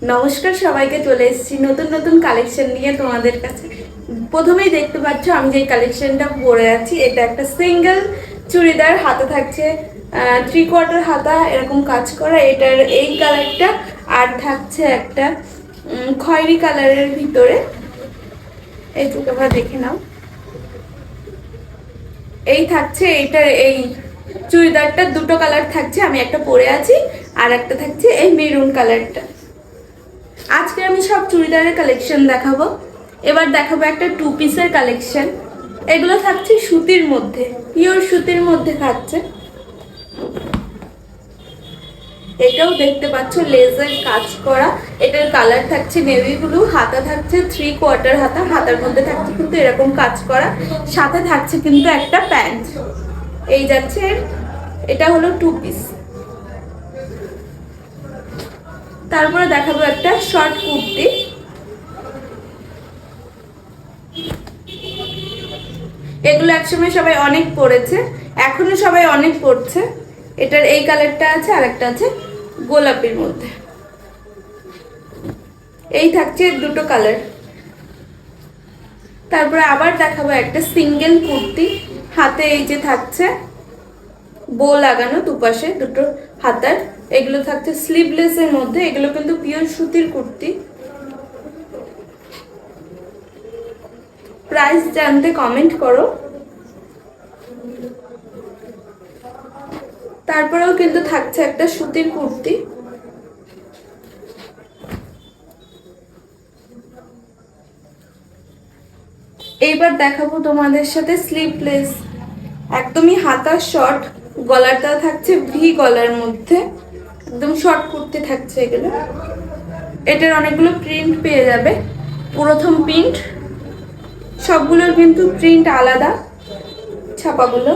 নমস্কার সবাইকে, চলে এসেছি নতুন নতুন কালেকশন নিয়ে তোমাদের কাছে। প্রথমেই দেখতে পাচ্ছ আমি যে কালেকশনটা পরে আছি, এটা একটা সিঙ্গেল চুড়িদার, হাতে থাকছে 3/4 হাতা এরকম কাজ করা। এটার এই কালারটা আর থাকছে একটা খয়েরি কালারের ভিতরে। এই যে তোমরা দেখে নাও, এই থাকছে এইটার এই চুড়িদারটা দুটো কালার থাকছে, আমি একটা পরে আছি আর একটা থাকছে এই মেরুন কালারটা। আজকে আমি সব চুড়িদারের কালেকশন দেখাবো। এবার দেখাবো একটা 2 পিসের কালেকশন। এগুলো থাকছে সুতির মধ্যে, পিওর সুতির মধ্যে থাকছে। এটাও দেখতে পাচ্ছ লেজার কাজ করা। এটার কালার থাকছে নেভি ব্লু, হাতা থাকছে 3/4 হাতা, হাতার মধ্যে থাকছে কিন্তু এরকম কাজ করা, সাথে থাকছে কিন্তু একটা প্যান্ট। এই যাচ্ছে, এটা হলো 2 পিস। তারপরে দেখাবো একটা শর্ট কুর্তি। এগুলো একসময় সবাই অনেক পরেছে, এখনো সবাই অনেক পরছে। এটার এই কালারটা আছে আর একটা আছে গোলাপির মধ্যে। এই থাকছে দুটো কালার। তারপরে আবার দেখাবো একটা সিঙ্গেল কুর্তি, হাতে এই যে থাকছে বো লাগানো দুপাশে দুটো হাতার। এগুলো থাকছে স্লিভলেসের মধ্যে, এগুলো কিন্তু পিওর সুতির কুর্তি। প্রাইস জানতে কমেন্ট করো। তারপরেও কিন্তু থাকছে একটা সুতির কুর্তি। এইবার দেখাবো তোমাদের সাথে স্লিভলেস, একদমই হাতা শর্ট, গলাটা থাকছে ভি গলার মধ্যে, একদম শর্ট কুর্তি থাকছে এগুলো। এটার অনেকগুলো প্রিন্ট পেয়ে যাবে। প্রথম প্রিন্ট, সবগুলোর কিন্তু প্রিন্ট আলাদা ছাপাগুলো।